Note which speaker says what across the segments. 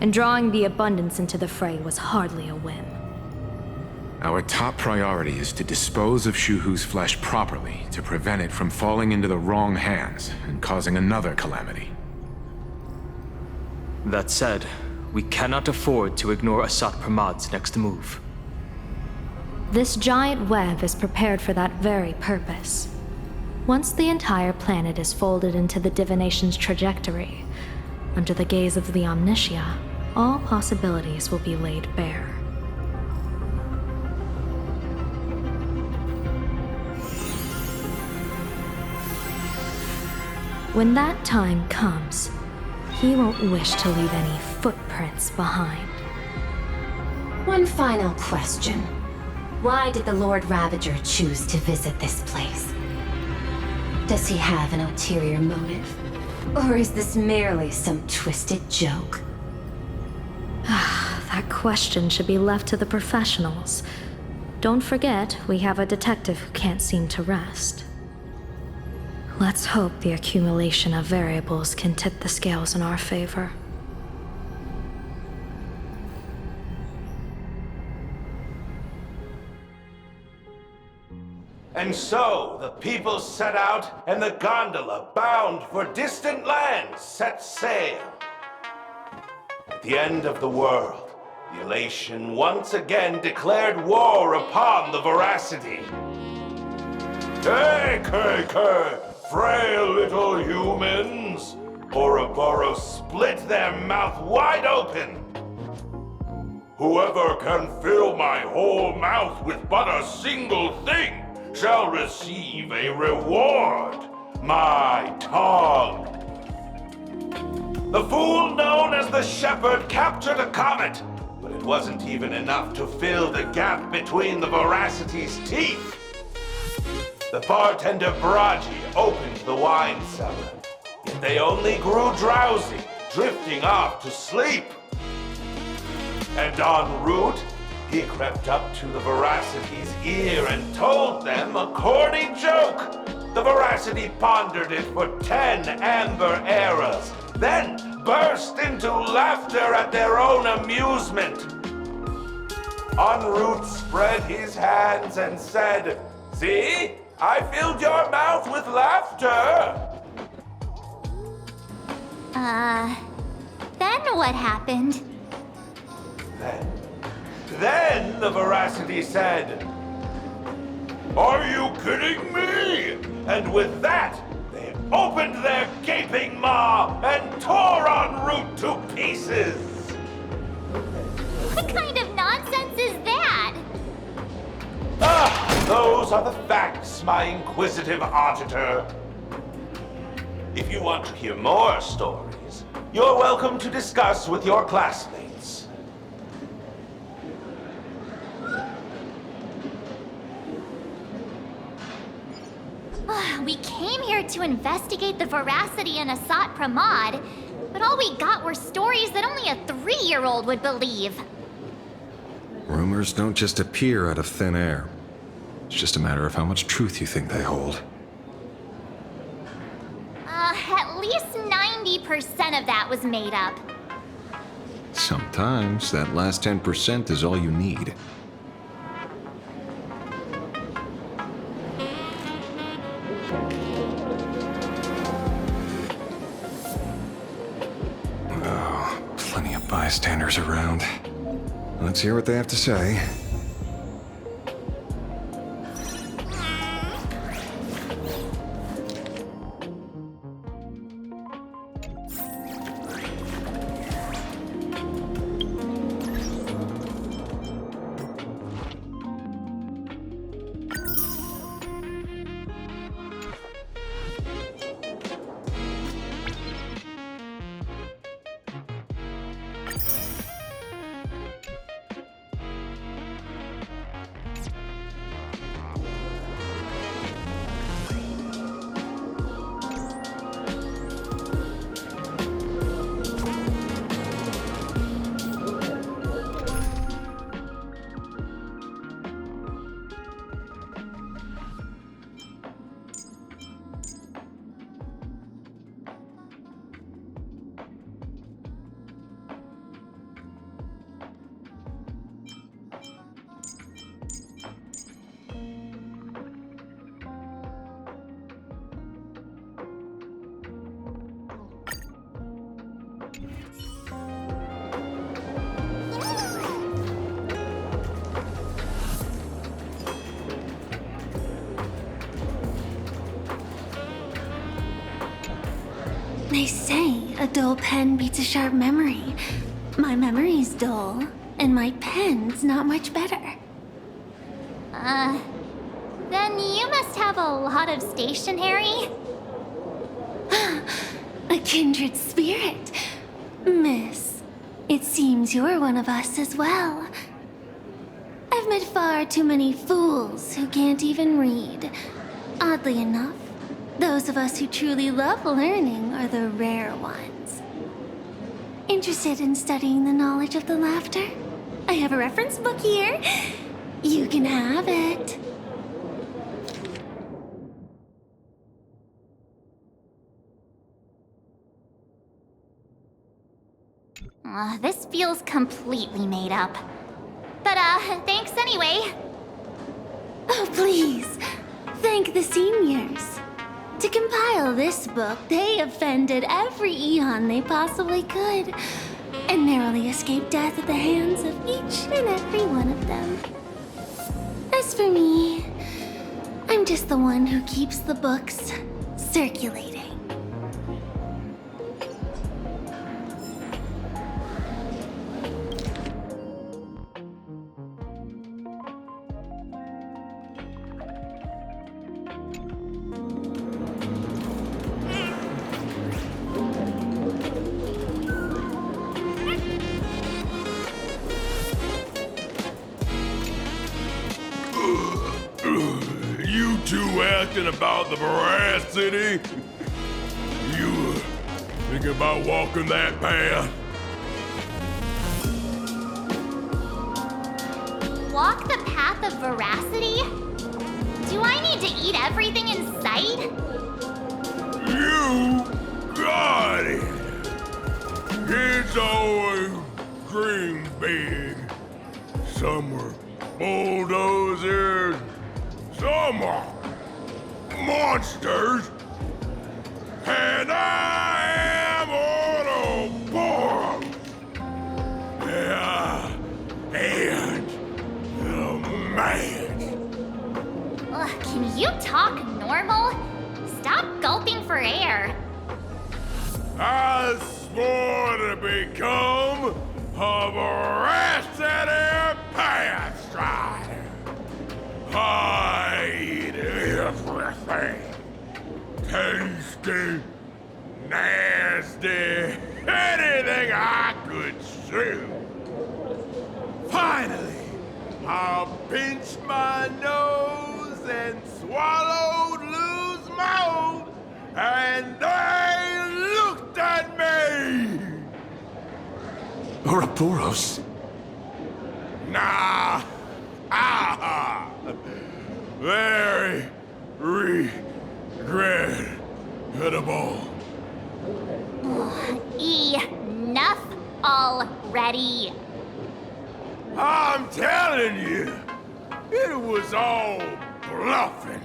Speaker 1: and drawing the abundance into the fray was hardly a whim.
Speaker 2: Our top priority is to dispose of Shuhu's flesh properly to prevent it from falling into the wrong hands and causing another calamity.
Speaker 3: That said, we cannot afford to ignore Asat Pramad's next move.
Speaker 1: This giant web is prepared for that very purpose. Once the entire planet is folded into the divination's trajectory, under the gaze of the Omnitia, all possibilities will be laid bare. When that time comes, he won't wish to leave any footprints behind.
Speaker 4: One final question. Why did the Lord Ravager choose to visit this place? Does he have an ulterior motive? Or is this merely some twisted joke?
Speaker 1: That question should be left to the professionals. Don't forget, we have a detective who can't seem to rest. Let's hope the accumulation of variables can tip the scales in our favor.
Speaker 5: And so, the people set out, and the gondola, bound for distant lands, set sail. At the end of the world, the Elation once again declared war upon the Veracity. Hey, frail little humans! Ouroboros split their mouth wide open! Whoever can fill my whole mouth with but a single thing shall receive a reward, my tongue. The fool known as the Shepherd captured a comet, but it wasn't even enough to fill the gap between the Veracity's teeth. The bartender Braji opened the wine cellar, yet they only grew drowsy, drifting off to sleep. And en route, he crept up to the Veracity's ear and told them a corny joke. The Veracity pondered it for 10 amber eras, then burst into laughter at their own amusement. En route spread his hands and said, "See? I filled your mouth with laughter."
Speaker 6: Then what happened?
Speaker 5: Then the Veracity said, "Are you kidding me?" And with that, they opened their gaping maw and tore en route to pieces.
Speaker 6: What kind of nonsense is that?
Speaker 5: Those are the facts, my inquisitive auditor. If you want to hear more stories, you're welcome to discuss with your classmates.
Speaker 6: We came here to investigate the Veracity and Asat Pramod, but all we got were stories that only a 3-year-old would believe.
Speaker 7: Rumors don't just appear out of thin air. It's just a matter of how much truth you think they hold.
Speaker 6: At least 90% of that was made up.
Speaker 7: Sometimes that last 10% is all you need. Oh, plenty of bystanders around. Let's hear what they have to say.
Speaker 8: They say a dull pen beats a sharp memory. My memory's dull, and my pen's not much better.
Speaker 6: Then you must have a lot of stationery?
Speaker 8: A kindred spirit. Miss, it seems you're one of us as well. I've met far too many fools who can't even read. Oddly enough, those of us who truly love learning are the rare ones. Interested in studying the knowledge of the laughter? I have a reference book here. You can have it.
Speaker 6: This feels completely made up. But, thanks anyway.
Speaker 8: Oh, please. Thank the seniors. To compile this book, they offended every eon they possibly could, and narrowly escaped death at the hands of each and every one of them. As for me, I'm just the one who keeps the books circulating.
Speaker 5: You two asking about the veracity? You thinking about walking that path?
Speaker 6: Walk the path of veracity? Do I need to eat everything in sight?
Speaker 5: You got it. Kids always dream big. Some were bulldozers, some are monsters, and I am Autobot. Yeah, and the man.
Speaker 6: Ugh, can you talk normal? Stop gulping for air.
Speaker 5: I swore to become a veracity path strider. I eat everything. Tasty, nasty, anything I could chew. Finally, I pinched my nose and swallowed loose mouth, and they looked at me.
Speaker 2: Ouroboros?
Speaker 5: Nah. Ah. Very regrettable.
Speaker 6: Enough already.
Speaker 5: I'm telling you, it was all bluffing.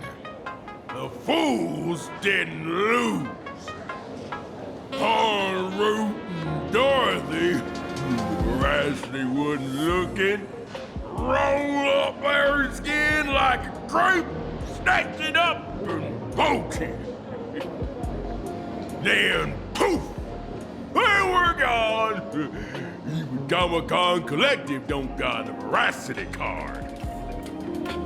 Speaker 5: The fools didn't lose. On Root and Dorothy, who veracity wasn't looking, roll up their skin like a grape, snatch it up and poke it. Then poof, they were gone. Even Comic-Con Collective don't got a veracity card.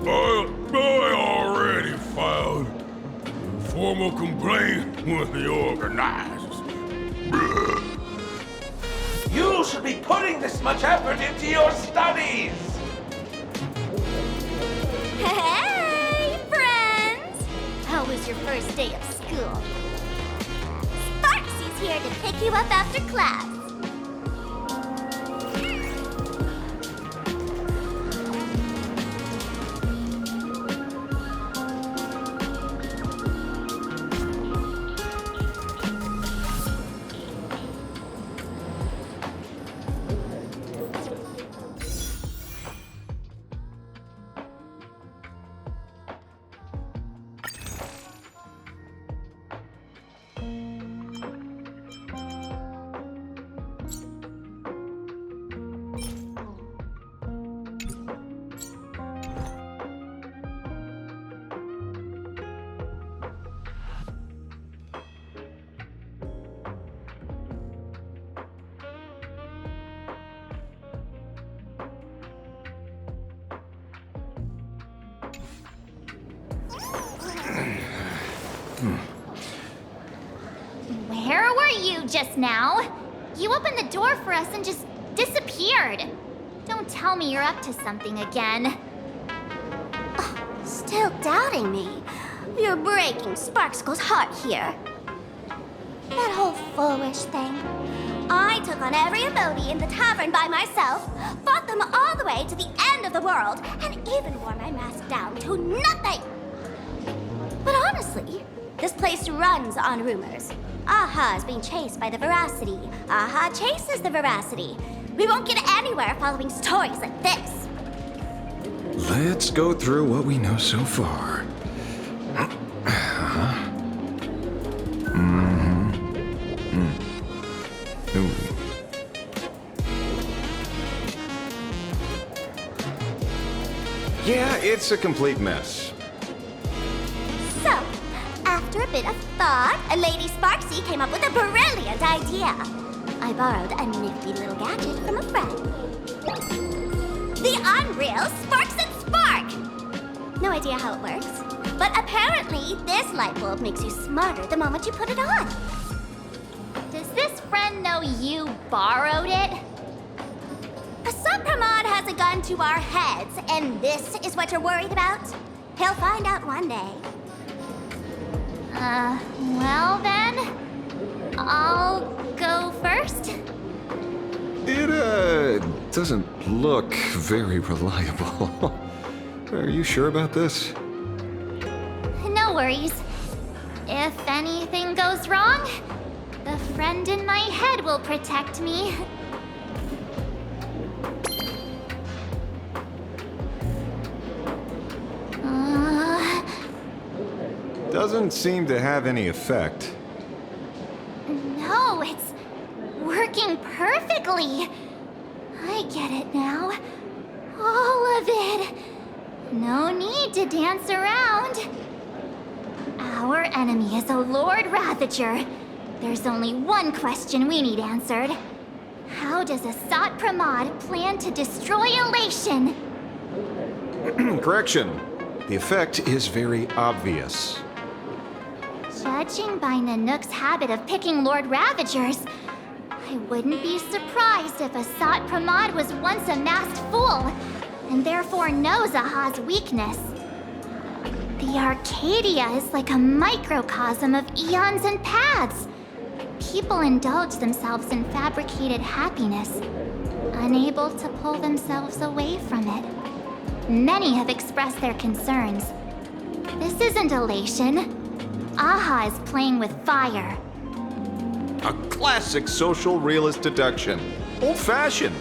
Speaker 5: But I already filed a formal complaint with the organizers.
Speaker 9: You should be putting this much effort into your studies!
Speaker 6: Hey, friends! How was your first day of school? Sparks is here to pick you up after class. arrived just now. You opened the door for us and just disappeared. Don't tell me you're up to something again.
Speaker 8: Still doubting me? You're breaking Sparkskull's heart here. That whole foolish thing. I took on every emoji in the tavern by myself, fought them all the way to the end of the world, and even wore my mask down to nothing! But honestly, this place runs on rumors. Aha is being chased by the Veracity. Aha chases the Veracity. We won't get anywhere following stories like this.
Speaker 7: Let's go through what we know so far. Ooh. Yeah, it's a complete mess.
Speaker 8: So, after a bit of thought, Lady Sparksy came up with a brilliant idea. I borrowed a nifty little gadget from a friend. The Unreal Sparks and Spark! No idea how it works, but apparently this light bulb makes you smarter the moment you put it on.
Speaker 6: Does this friend know you borrowed it?
Speaker 8: Supramod has a gun to our heads, and this is what you're worried about? He'll find out one day.
Speaker 6: Well then, I'll go first.
Speaker 7: It, doesn't look very reliable. Are you sure about this?
Speaker 6: No worries. If anything goes wrong, the friend in my head will protect me.
Speaker 7: Doesn't seem to have any effect.
Speaker 6: No, it's working perfectly. I get it now. All of it. No need to dance around. Our enemy is a Lord Ravager. There's only one question we need answered. How does Asat Pramod plan to destroy Elation?
Speaker 7: Correction. The effect is very obvious.
Speaker 6: Judging by Nanook's habit of picking Lord Ravagers, I wouldn't be surprised if Asat Pramod was once a masked fool, and therefore knows Aha's weakness. The Arcadia is like a microcosm of eons and paths. People indulge themselves in fabricated happiness, unable to pull themselves away from it. Many have expressed their concerns. This isn't elation. Aha is playing with fire.
Speaker 7: A classic social realist deduction. Old-fashioned.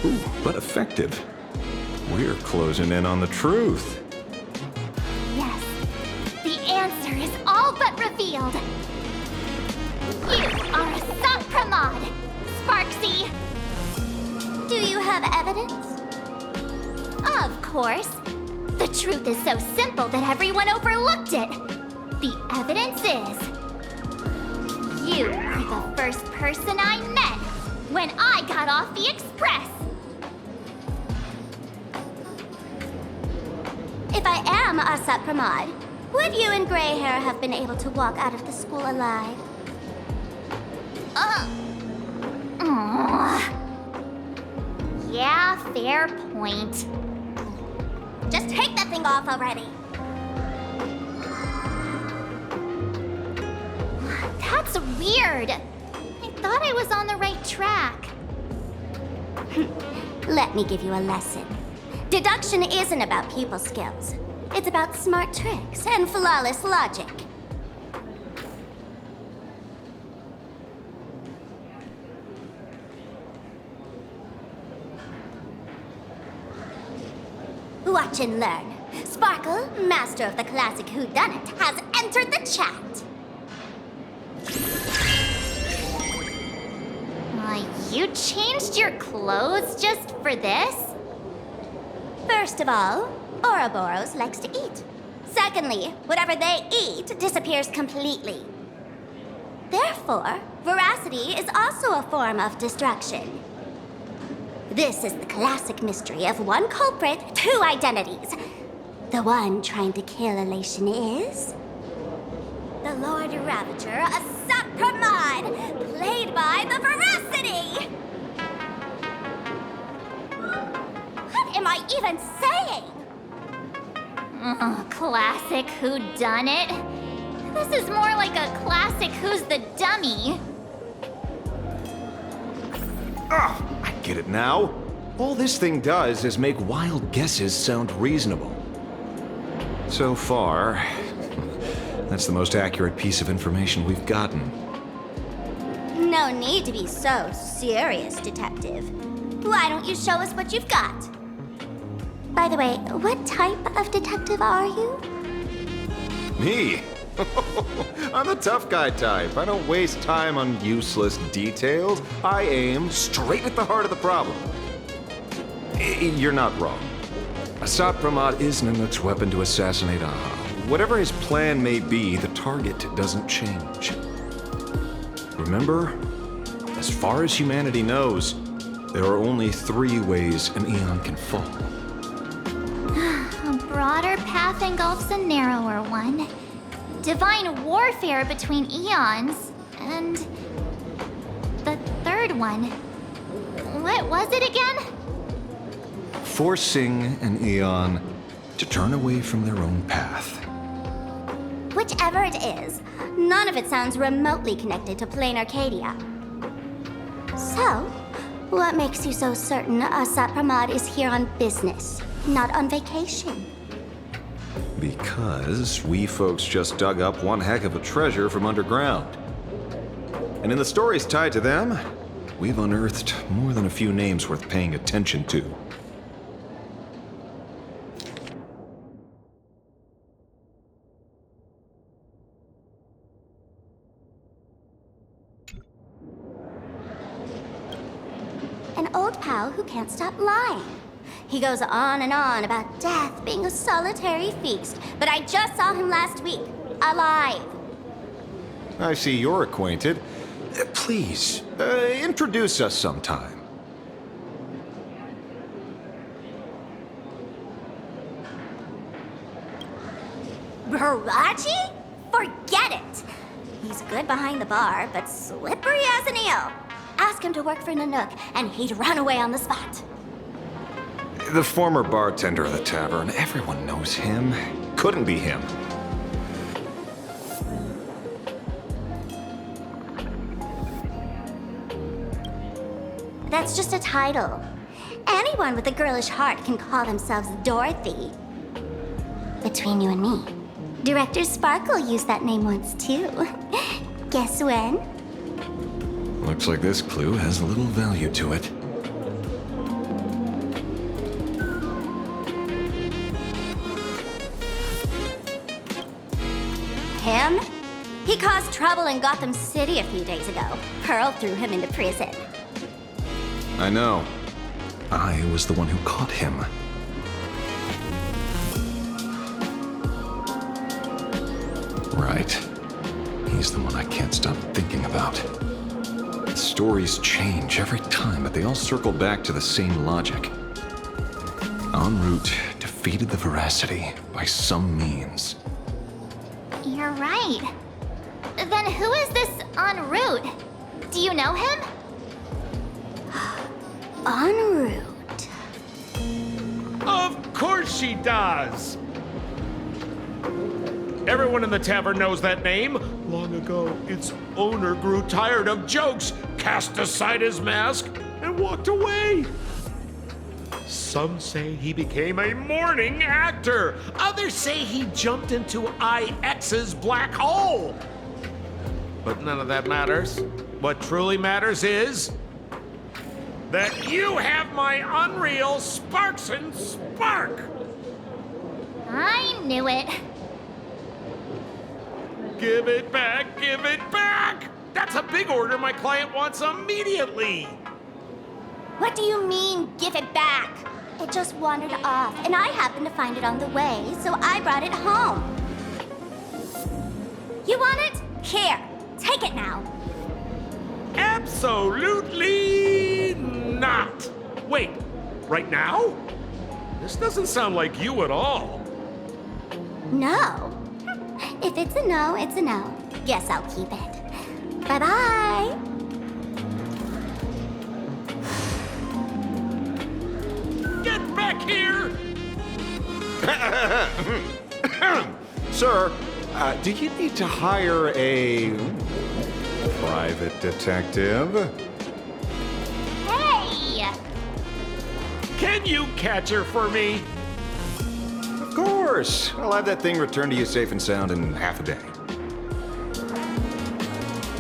Speaker 7: Ooh, but effective. We're closing in on the truth.
Speaker 6: Yes, the answer is all but revealed. You are Asat Pramod, Sparksy.
Speaker 8: Do you have evidence?
Speaker 6: Of course. The truth is so simple that everyone overlooked it. The evidence is... you were the first person I met when I got off the express.
Speaker 8: If I am Asat Pramod, would you and Grey Hair have been able to walk out of the school alive?
Speaker 6: Yeah, fair point.
Speaker 8: Just take that thing off already.
Speaker 6: That's weird. I thought I was on the right track.
Speaker 8: Let me give you a lesson. Deduction isn't about people skills. It's about smart tricks and flawless logic. Watch and learn. Sparkle, master of the classic whodunit, has entered the chat.
Speaker 6: You changed your clothes just for this?
Speaker 8: First of all, Ouroboros likes to eat. Secondly, whatever they eat disappears completely. Therefore, veracity is also a form of destruction. This is the classic mystery of one culprit, two identities. The one trying to kill Elation is... the Lord Ravager, Asat
Speaker 6: Pramod, played by the Veracity! What am I even saying? Oh, classic whodunit. This is more like a classic Who's the Dummy.
Speaker 7: I get it now. All this thing does is make wild guesses sound reasonable. So far, that's the most accurate piece of information we've gotten.
Speaker 6: No need to be so serious, Detective. Why don't you show us what you've got? By the way, what type of detective are you?
Speaker 7: Me? I'm the tough guy type. I don't waste time on useless details. I aim straight at the heart of the problem. You're not wrong. Asat Pramod is Nanook's weapon to assassinate Aha. Whatever his plan may be, the target doesn't change. Remember, as far as humanity knows, there are only 3 ways an Eon can fall.
Speaker 6: A broader path engulfs a narrower one. Divine warfare between eons, and the third one. What was it again?
Speaker 7: Forcing an Eon to turn away from their own path.
Speaker 6: Whichever it is, none of it sounds remotely connected to Plain Arcadia. So, what makes you so certain Asat Pramod is here on business, not on vacation?
Speaker 7: Because we folks just dug up one heck of a treasure from underground. And in the stories tied to them, we've unearthed more than a few names worth paying attention to.
Speaker 6: An old pal who can't stop lying. He goes on and on about death being a solitary feast, but I just saw him last week, alive.
Speaker 7: I see you're acquainted. Please, introduce us sometime.
Speaker 6: Baraji? Forget it! He's good behind the bar, but slippery as an eel. Ask him to work for Nanook, and he'd run away on the spot.
Speaker 7: The former bartender of the tavern, everyone knows him. Couldn't be him.
Speaker 6: That's just a title. Anyone with a girlish heart can call themselves Dorothy. Between you and me, Director Sparkle used that name once too. Guess when?
Speaker 7: Looks like this clue has a little value to it.
Speaker 6: Him? He caused trouble in Gotham City a few days ago. Pearl threw him into prison.
Speaker 7: I know. I was the one who caught him. Right. He's the one I can't stop thinking about. Stories change every time, but they all circle back to the same logic. En route, defeated the Veracity by some means.
Speaker 6: You're right. Then who is this en route? Do you know him? En route.
Speaker 9: Of course she does! Everyone in the tavern knows that name. Long ago, its owner grew tired of jokes, cast aside his mask, and walked away. Some say he became a mourning actor. Others say he jumped into IX's black hole. But none of that matters. What truly matters is that you have my unreal Sparks and Spark.
Speaker 6: I knew it.
Speaker 9: Give it back, give it back! That's a big order my client wants immediately.
Speaker 6: What do you mean, give it back? It just wandered off, and I happened to find it on the way, so I brought it home. You want it? Here, take it now.
Speaker 9: Absolutely not. Wait, right now? This doesn't sound like you at all.
Speaker 6: No. If it's a no, it's a no. Guess I'll keep it. Bye-bye!
Speaker 9: Get back here!
Speaker 7: Sir, do you need to hire a private detective?
Speaker 6: Hey!
Speaker 9: Can you catch her for me?
Speaker 7: Of course. I'll have that thing returned to you safe and sound in half a day.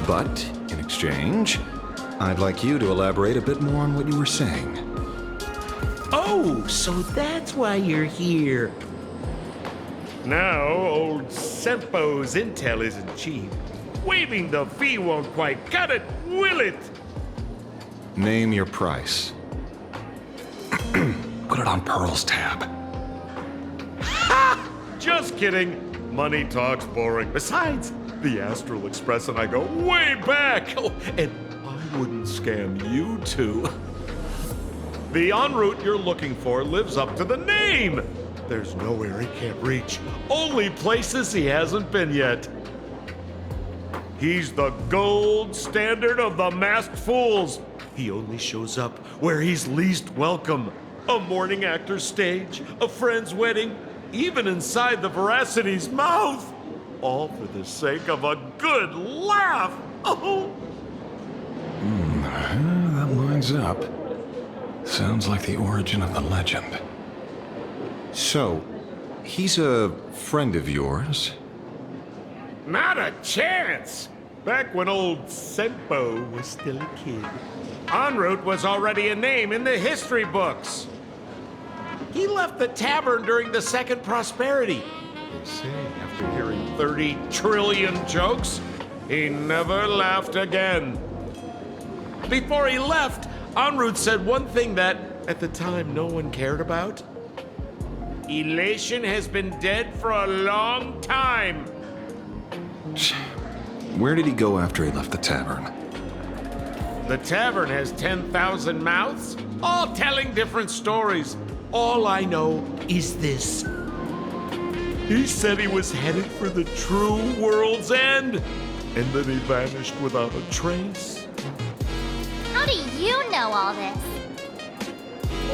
Speaker 7: But, in exchange, I'd like you to elaborate a bit more on what you were saying.
Speaker 9: Oh, so that's why you're here. Now, old Sempo's intel isn't cheap. Waiving the fee won't quite cut it, will it?
Speaker 7: Name your price. Put it on Pearl's tab.
Speaker 9: Just kidding. Money talks boring. Besides, the Astral Express and I go way back. Oh, and I wouldn't scam you two. The en route you're looking for lives up to the name. There's nowhere he can't reach. Only places he hasn't been yet. He's the gold standard of the masked fools. He only shows up where he's least welcome. A morning actor's stage, a friend's wedding, even inside the Veracity's mouth. All for the sake of a good laugh. Oh.
Speaker 7: That lines up. Sounds like the origin of the legend. So, he's a friend of yours?
Speaker 9: Not a chance! Back when old Sempo was still a kid, en route was already a name in the history books. He left the tavern during the Second Prosperity. They say after hearing 30 trillion jokes, he never laughed again. Before he left, en route said one thing that, at the time, no one cared about. Elation has been dead for a long time.
Speaker 7: Where did he go after he left the tavern?
Speaker 9: The tavern has 10,000 mouths, all telling different stories. All I know is this. He said he was headed for the true world's end, and then he vanished without a trace.
Speaker 6: How do you know all this?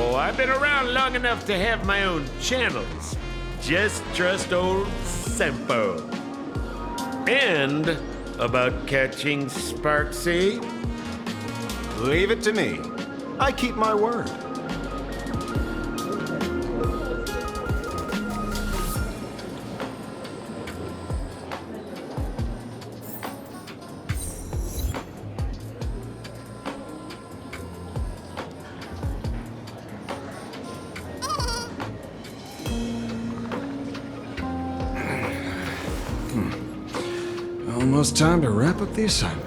Speaker 9: Oh, I've been around long enough to have my own channels. Just trust old Sempo. And about catching Sparksy?
Speaker 7: Leave it to me. I keep my word. Almost time to wrap up the assignment.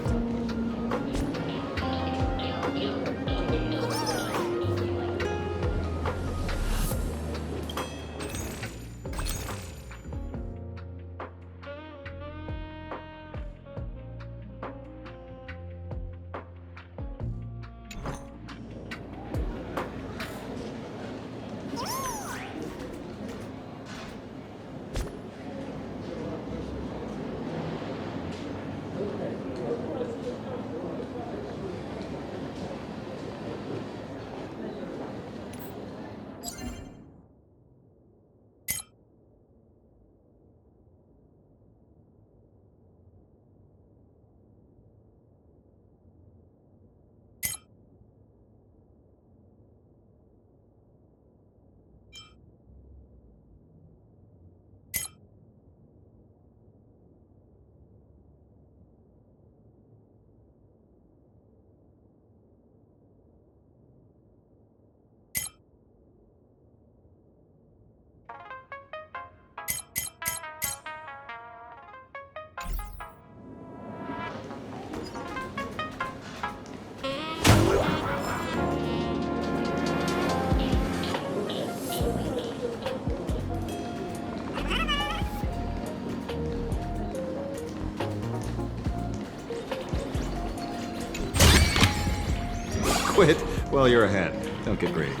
Speaker 7: Quit while you're ahead. Don't get greedy.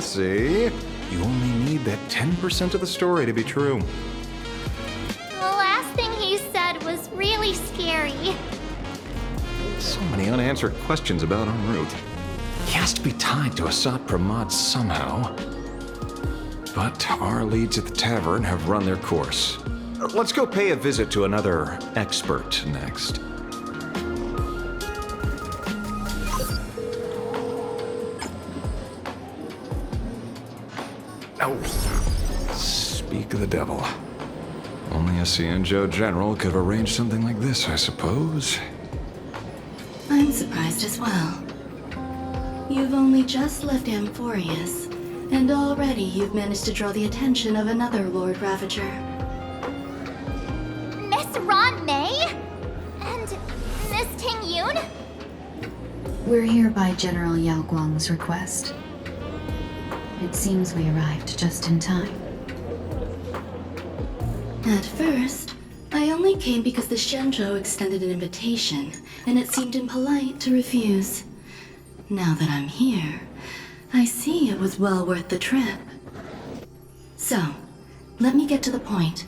Speaker 7: See? You only need that 10% of the story to be true.
Speaker 6: The last thing he said was really scary.
Speaker 7: So many unanswered questions about en route. He has to be tied to Asat Pramod somehow. But our leads at the tavern have run their course. Let's go pay a visit to another expert next. Oh, speak of the devil. Only a Cienjo general could have arranged something like this, I suppose.
Speaker 10: I'm surprised as well. You've only just left Amphorius, and already you've managed to draw the attention of another Lord Ravager.
Speaker 6: Miss Ron May? And Miss Ting Yoon?
Speaker 10: We're here by General Yao Guang's request. It seems we arrived just in time. At first, I only came because the Shenzhou extended an invitation, and it seemed impolite to refuse. Now that I'm here, I see it was well worth the trip. So, let me get to the point.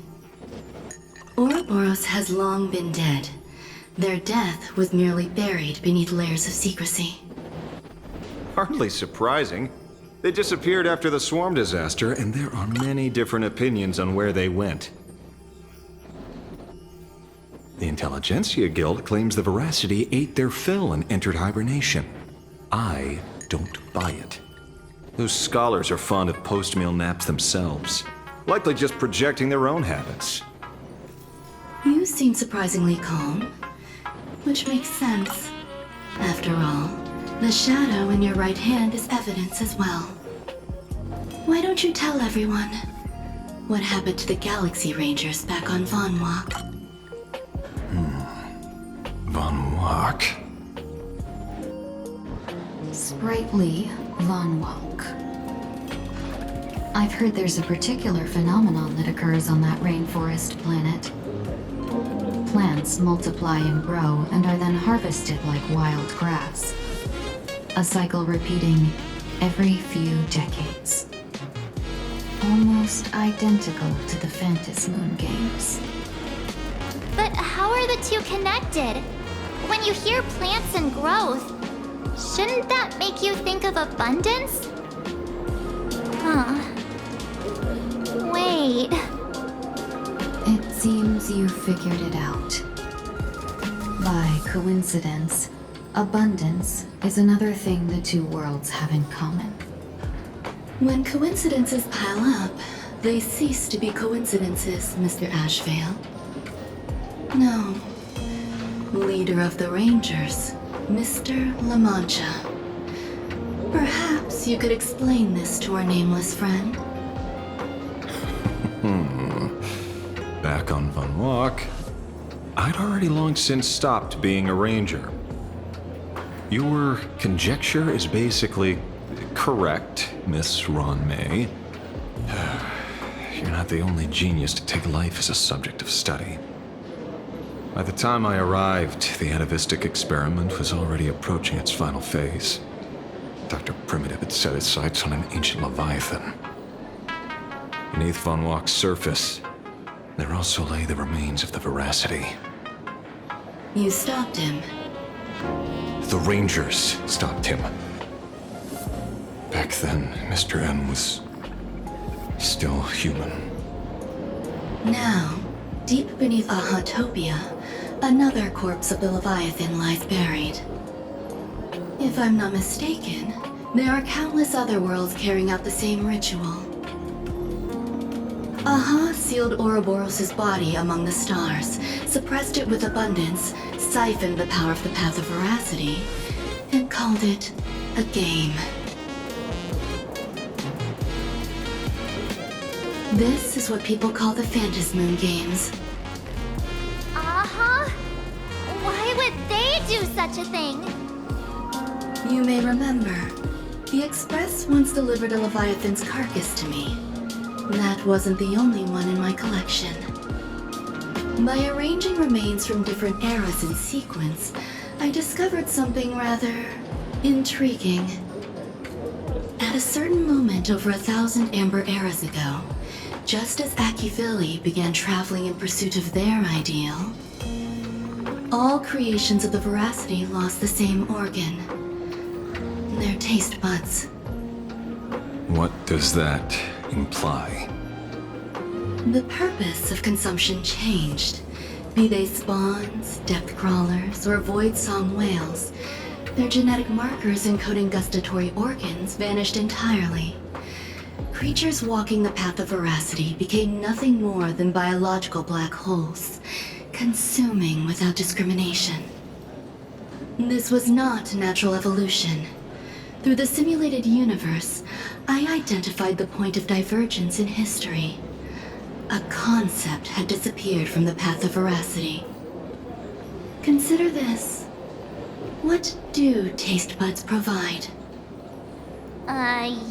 Speaker 10: Ouroboros has long been dead. Their death was merely buried beneath layers of secrecy.
Speaker 7: Hardly surprising. They disappeared after the swarm disaster, and there are many different opinions on where they went. The Intelligentsia Guild claims the Veracity ate their fill and entered hibernation. I don't buy it. Those scholars are fond of post-meal naps themselves, likely just projecting their own habits.
Speaker 10: You seem surprisingly calm, which makes sense. After all, the shadow in your right hand is evidence as well. Why don't you tell everyone what happened to the Galaxy Rangers back on Von Walk?
Speaker 7: Von Walk?
Speaker 10: Sprightly Von Walk. I've heard there's a particular phenomenon that occurs on that rainforest planet. Plants multiply and grow and are then harvested like wild grass. A cycle repeating every few decades. Almost identical to the Phantas Moon games.
Speaker 6: But how are the two connected? When you hear plants and growth, shouldn't that make you think of abundance? Huh. Wait.
Speaker 10: It seems you figured it out. By coincidence, abundance is another thing the two worlds have in common. When coincidences pile up, they cease to be coincidences, Mr. Ashvale. No. Leader of the Rangers, Mr. La Mancha. Perhaps you could explain this to our nameless friend.
Speaker 7: Back on Von Walk, I'd already long since stopped being a ranger. Your conjecture is basically correct, Miss Ron May. You're not the only genius to take life as a subject of study. By the time I arrived, the atavistic experiment was already approaching its final phase. Dr. Primitive had set his sights on an ancient leviathan. Beneath Von Walk's surface, there also lay the remains of the Veracity.
Speaker 10: You stopped him.
Speaker 7: The Rangers stopped him. Back then, Mr. N was still human.
Speaker 10: Now, deep beneath Ahatopia, another corpse of the Leviathan lies buried. If I'm not mistaken, there are countless other worlds carrying out the same ritual. Aha sealed Ouroboros' body among the stars, suppressed it with abundance, siphoned the power of the Path of Veracity, and called it a game. This is what people call the Phantas Moon games.
Speaker 6: Uh-huh. Why would they do such a thing?
Speaker 10: You may remember, the Express once delivered a Leviathan's carcass to me. That wasn't the only one in my collection. By arranging remains from different eras in sequence, I discovered something rather intriguing. At a certain moment over 1,000 Amber eras ago, just as Akivili began traveling in pursuit of their ideal, all creations of the Veracity lost the same organ. Their taste buds.
Speaker 7: What does that imply?
Speaker 10: The purpose of consumption changed. Be they spawns, depth crawlers, or void song whales, their genetic markers encoding gustatory organs vanished entirely. Creatures walking the path of veracity became nothing more than biological black holes, consuming without discrimination. This was not natural evolution. Through the simulated universe, I identified the point of divergence in history. A concept had disappeared from the path of veracity. Consider this. What do taste buds provide?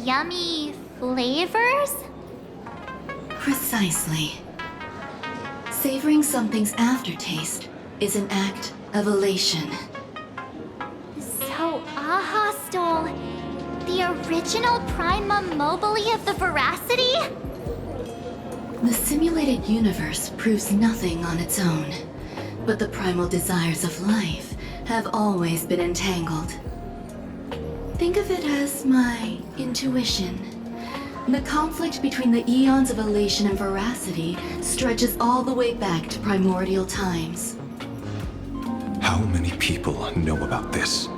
Speaker 6: Yummy flavors?
Speaker 10: Precisely. Savoring something's aftertaste is an act of elation.
Speaker 6: So Aha stole the original Prima Mobile of the Veracity?
Speaker 10: The simulated universe proves nothing on its own, but the primal desires of life have always been entangled. Think of it as my intuition. The conflict between the eons of elation and veracity stretches all the way back to primordial times.
Speaker 7: How many people know about this?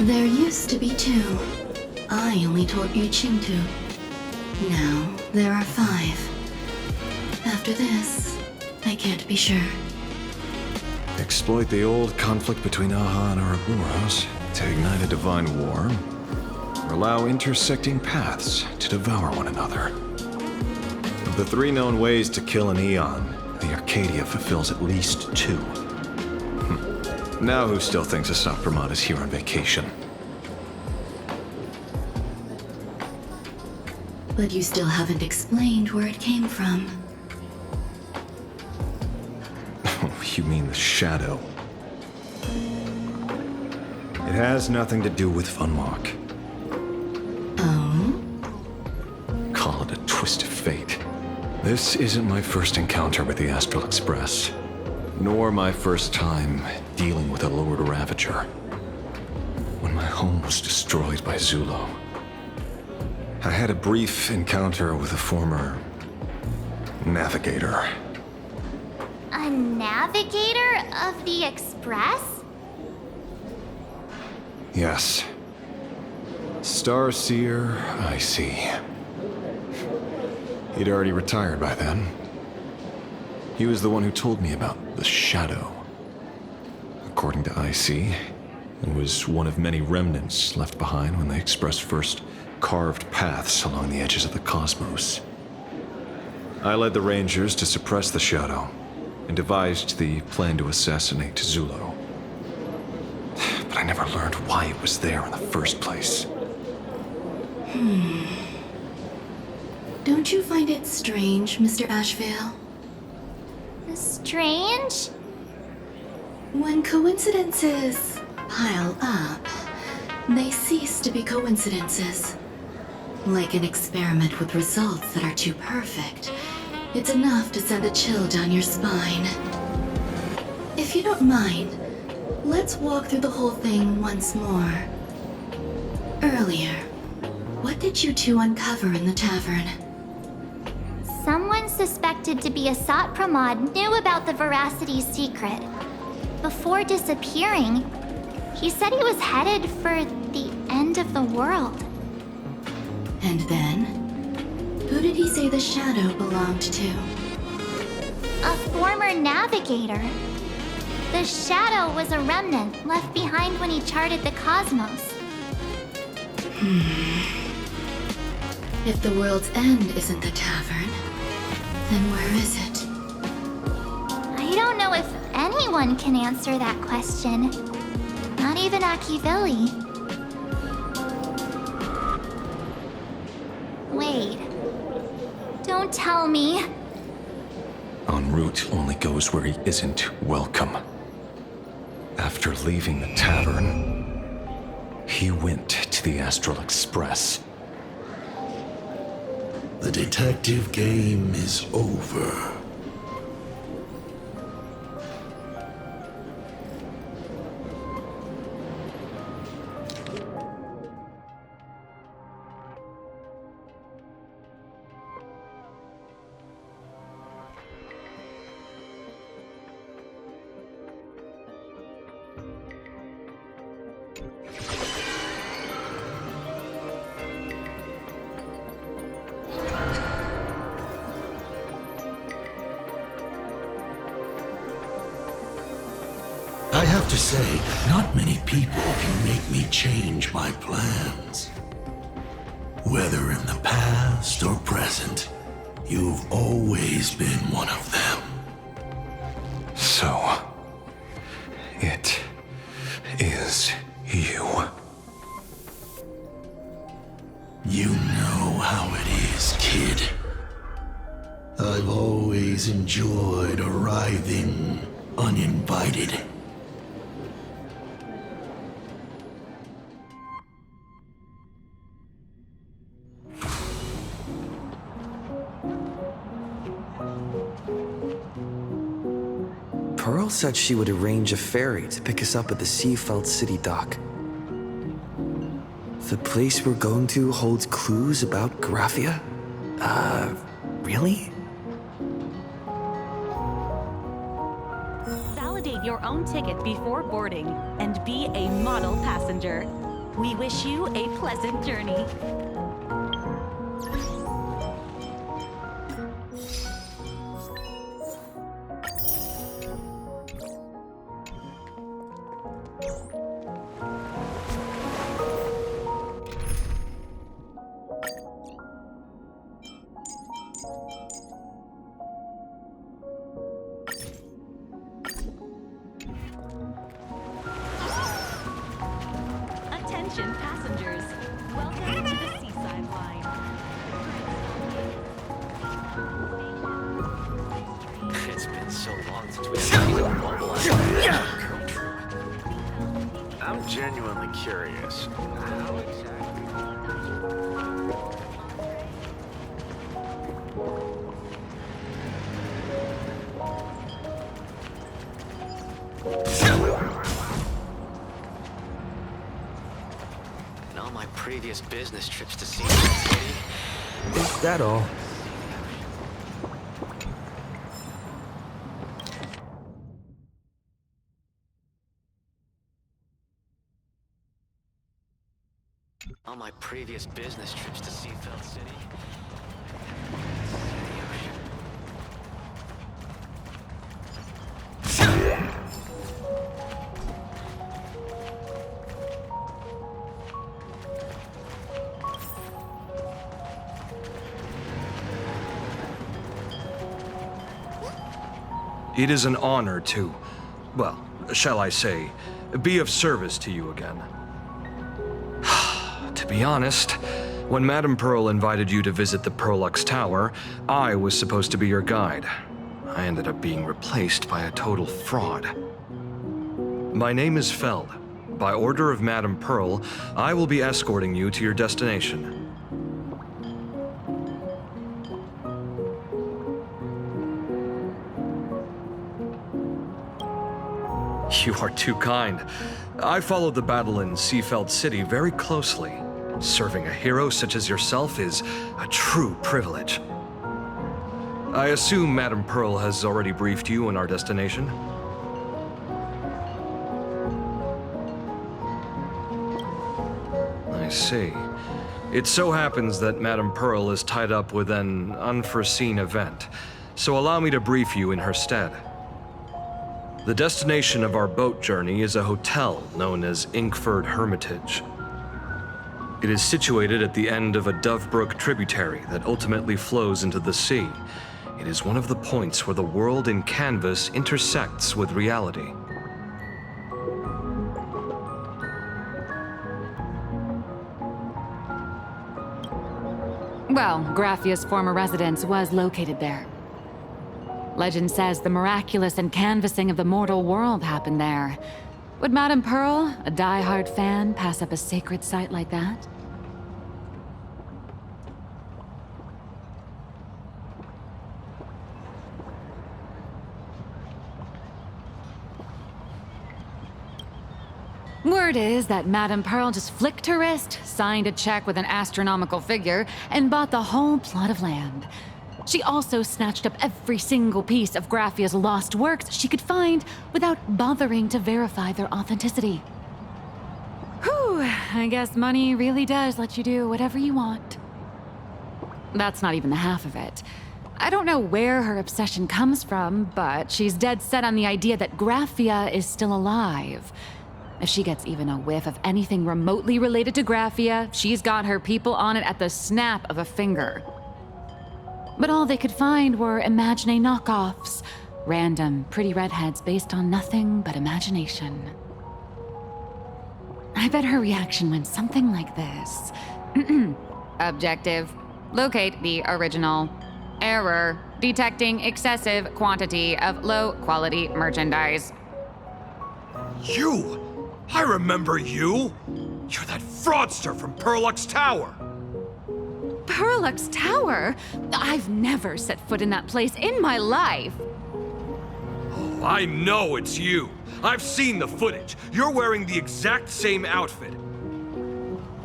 Speaker 10: There used to be 2. I only told Yuqing 2. Now, there are 5. After this, I can't be sure.
Speaker 7: Exploit the old conflict between Aha and Ouroboros to ignite a divine war, or allow intersecting paths to devour one another. Of the 3 known ways to kill an Eon, the Arcadia fulfills at least 2. Now who still thinks Asat Pramod is here on vacation?
Speaker 10: But you still haven't explained where it came from.
Speaker 7: You mean the shadow? It has nothing to do with Funwalk.
Speaker 10: Oh?
Speaker 7: Call it a twist of fate. This isn't my first encounter with the Astral Express, nor my first time dealing with a Lord Ravager. When my home was destroyed by Zulo, I had a brief encounter with a former navigator.
Speaker 6: A navigator of the Express?
Speaker 7: Yes. Starseer, I see. He'd already retired by then. He was the one who told me about the Shadow. According to IC, it was one of many remnants left behind when the Express first carved paths along the edges of the cosmos. I led the Rangers to suppress the Shadow and devised the plan to assassinate Zulo. But I never learned why it was there in the first place.
Speaker 10: Don't you find it strange, Mr. Ashvale?
Speaker 6: Strange?
Speaker 10: When coincidences pile up, they cease to be coincidences. Like an experiment with results that are too perfect, it's enough to send a chill down your spine. If you don't mind, let's walk through the whole thing once more. Earlier, what did you 2 uncover in the tavern?
Speaker 6: Someone suspected to be Asat Pramod knew about the Veracity's secret. Before disappearing, he said he was headed for the end of the world.
Speaker 10: And then? Who did he say the Shadow belonged to?
Speaker 6: A former navigator. The Shadow was a remnant left behind when he charted the cosmos.
Speaker 10: If the world's end isn't the tavern, then where is it?
Speaker 6: I don't know if anyone can answer that question. Not even Akivili. Wait. Don't tell me.
Speaker 7: En route only goes where he isn't welcome. After leaving the tavern,
Speaker 11: He went to the Astral Express.
Speaker 12: The detective game is over. I have to say, not many people can make me change my plans. Whether in the past or present, you've always been one of them.
Speaker 11: So, it is you.
Speaker 12: You know how it is, kid. I've always enjoyed arriving uninvited.
Speaker 13: Pearl said she would arrange a ferry to pick us up at the Seafeld City dock. The place we're going to holds clues about Graphia? Really?
Speaker 14: Validate your own ticket before boarding and be a model passenger. We wish you a pleasant journey. Attention passengers, welcome to the Seaside Line.
Speaker 13: It's been so long since we have mobilized our troop. I'm genuinely curious. How exactly? In all my previous business trips to see the city, is that all? On my previous business trips to Seafeld City.
Speaker 15: It is an honor to, well, shall I say, be of service to you again. To be honest, when Madame Pearl invited you to visit the Perlux Tower, I was supposed to be your guide. I ended up being replaced by a total fraud. My name is Feld. By order of Madame Pearl, I will be escorting you to your destination. You are too kind. I followed the battle in Seafeld City very closely. Serving a hero such as yourself is a true privilege. I assume Madame Pearl has already briefed you on our destination? I see. It so happens that Madame Pearl is tied up with an unforeseen event, so allow me to brief you in her stead. The destination of our boat journey is a hotel known as Inkford Hermitage. It is situated at the end of a Dovebrook tributary that ultimately flows into the sea. It is one of the points where the world in canvas intersects with reality.
Speaker 16: Well, Graphia's former residence was located there. Legend says the miraculous and canvassing of the mortal world happened there. Would Madame Pearl, a die-hard fan, pass up a sacred site like that? Word is that Madame Pearl just flicked her wrist, signed a check with an astronomical figure, and bought the whole plot of land. She also snatched up every single piece of Graffia's lost works she could find without bothering to verify their authenticity. Whew, I guess money really does let you do whatever you want. That's not even the half of it. I don't know where her obsession comes from, but she's dead set on the idea that Graffia is still alive. If she gets even a whiff of anything remotely related to Graffia, she's got her people on it at the snap of a finger. But all they could find were Imagine knockoffs, random, pretty redheads based on nothing but imagination. I bet her reaction went something like this. Objective. Locate the original. Error. Detecting excessive quantity of low-quality merchandise.
Speaker 15: You! I remember you! You're that fraudster from Perlux Tower!
Speaker 16: Perlux Tower? I've never set foot in that place in my life.
Speaker 15: Oh, I know it's you. I've seen the footage. You're wearing the exact same outfit.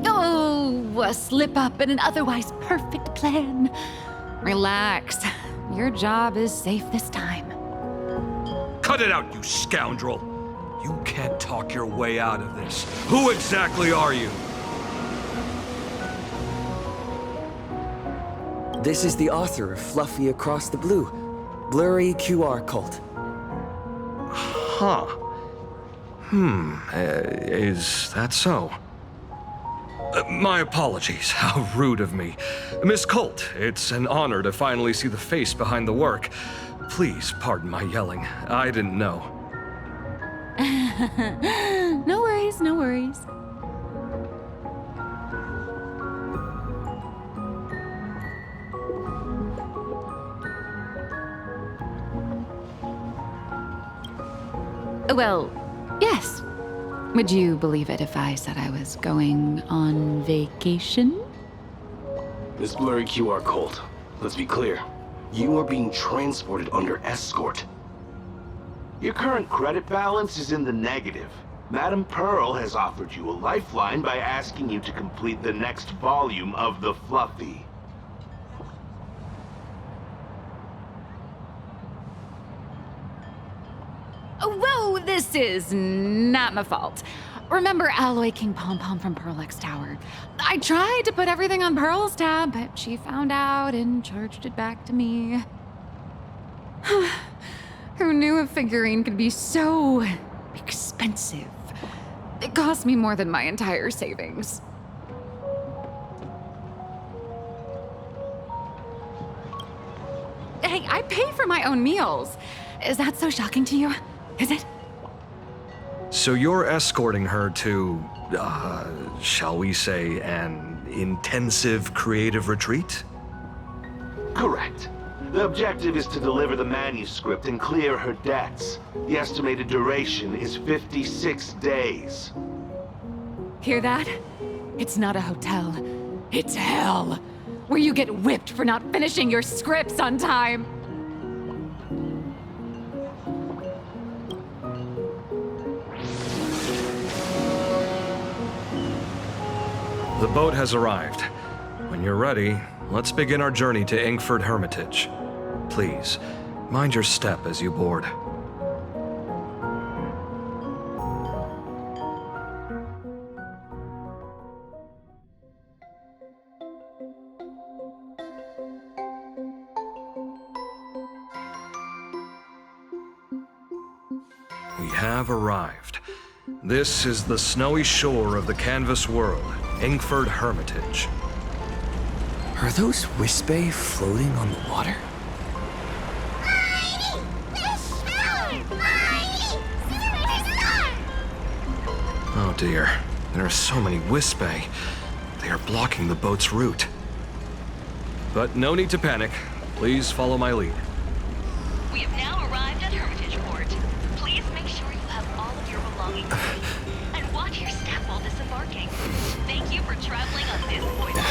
Speaker 16: Oh, a slip-up in an otherwise perfect plan. Relax. Your job is safe this time.
Speaker 15: Cut it out, you scoundrel! You can't talk your way out of this. Who exactly are you?
Speaker 17: This is the author of Fluffy Across the Blue, Blurry QR Cult.
Speaker 15: Huh. Is that so? My apologies. How rude of me. Miss Colt, it's an honor to finally see the face behind the work. Please pardon my yelling. I didn't know.
Speaker 16: No worries, no worries. Well, yes. Would you believe it if I said I was going on vacation?
Speaker 18: Miss Blurry QR Colt, let's be clear. You are being transported under escort. Your current credit balance is in the negative. Madame Pearl has offered you a lifeline by asking you to complete the next volume of the Fluffy.
Speaker 16: Whoa, this is not my fault. Remember Alloy King Pom Pom from Perlux Tower? I tried to put everything on Pearl's tab, but she found out and charged it back to me. Who knew a figurine could be so expensive? It cost me more than my entire savings. Hey, I pay for my own meals. Is that so shocking to you? Is it?
Speaker 15: So you're escorting her to, shall we say, an intensive creative retreat?
Speaker 18: Correct. The objective is to deliver the manuscript and clear her debts. The estimated duration is 56 days.
Speaker 16: Hear that? It's not a hotel. It's hell, where you get whipped for not finishing your scripts on time.
Speaker 15: The boat has arrived. When you're ready, let's begin our journey to Inkford Hermitage. Please, mind your step as you board. We have arrived. This is the snowy shore of the canvas world, Inkford Hermitage.
Speaker 17: Are those Wispe floating on the water?
Speaker 15: Oh dear, there are so many Wispe. They are blocking the boat's route. But no need to panic. Please follow my lead.
Speaker 14: We have now arrived at Hermitage Port. Please make sure you have all of your belongings. traveling on this voyager.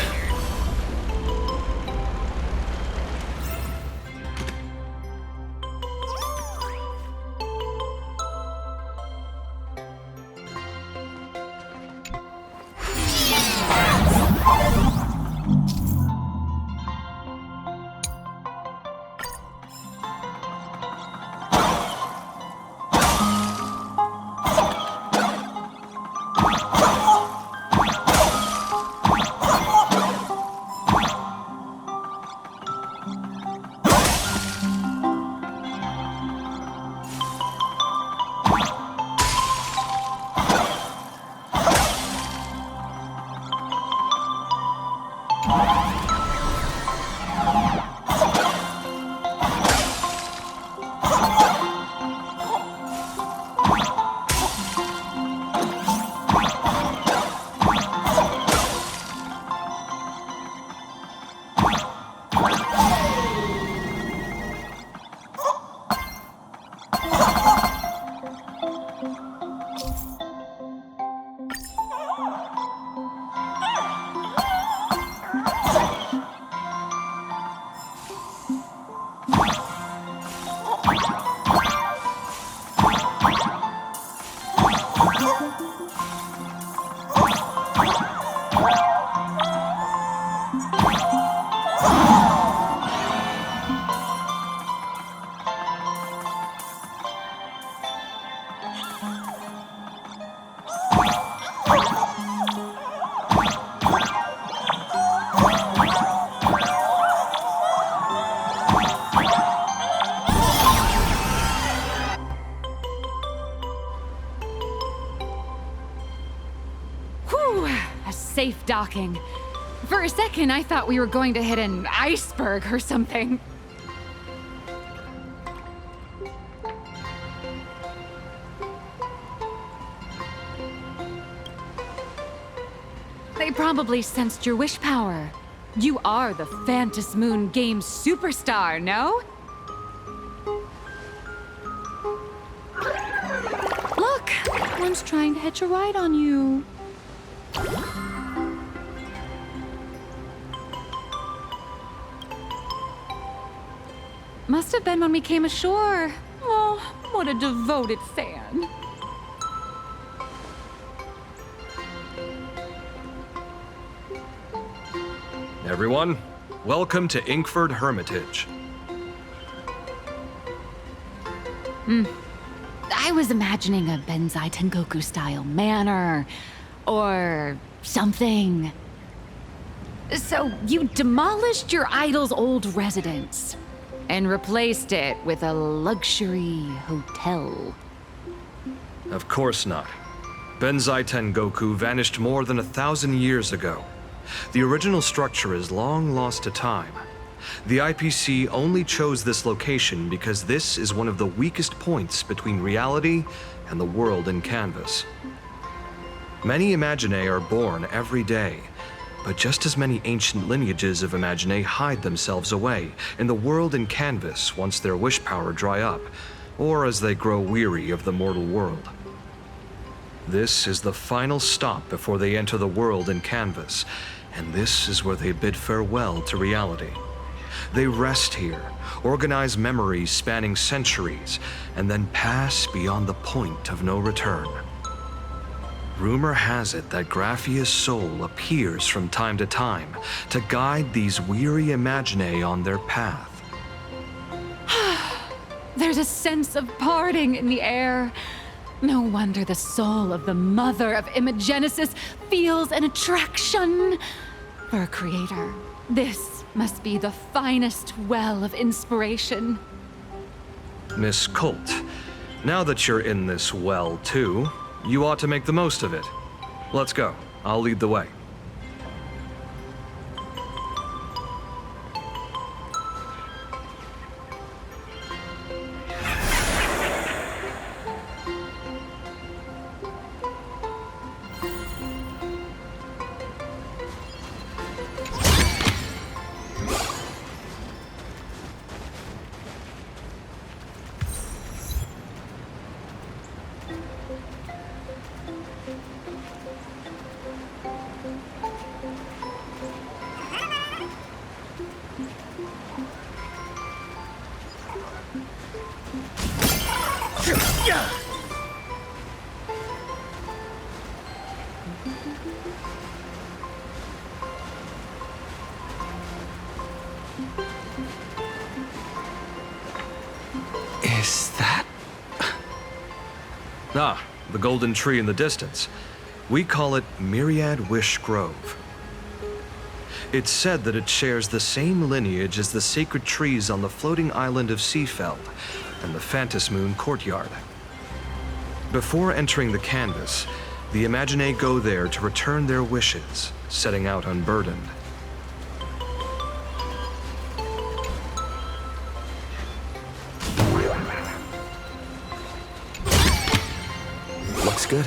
Speaker 16: Whew, a safe docking. For a second, I thought we were going to hit an iceberg or something. They probably sensed your wish power. You are the Phantom Moon Games superstar, no? Look, one's trying to hitch a ride on you. Must have been when we came ashore. Oh, what a devoted fan.
Speaker 15: Everyone, welcome to Inkford Hermitage.
Speaker 16: I was imagining a Benzai Tengoku-style manor, or something. So you demolished your idol's old residence, and replaced it with a luxury hotel.
Speaker 15: Of course not. Benzai Tengoku vanished more than 1,000 years ago. The original structure is long lost to time. The IPC only chose this location because this is one of the weakest points between reality and the world in canvas. Many Imaginae are born every day, but just as many ancient lineages of Imaginae hide themselves away in the world in canvas once their wish power dry up, or as they grow weary of the mortal world. This is the final stop before they enter the world in canvas, and this is where they bid farewell to reality. They rest here, organize memories spanning centuries, and then pass beyond the point of no return. Rumor has it that Graphia's soul appears from time to time to guide these weary Imaginae on their path.
Speaker 16: There's a sense of parting in the air. No wonder the soul of the mother of Imagenesis feels an attraction for a creator. This must be the finest well of inspiration.
Speaker 15: Miss Colt, now that you're in this well too, you ought to make the most of it. Let's go. I'll lead the way.
Speaker 17: Is that...
Speaker 15: Ah, the golden tree in the distance. We call it Myriad Wish Grove. It's said that it shares the same lineage as the sacred trees on the floating island of Seafeld and the Phantas Moon courtyard. Before entering the canvas, the Imaginae go there to return their wishes, setting out unburdened.
Speaker 17: Looks good.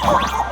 Speaker 5: Ugh!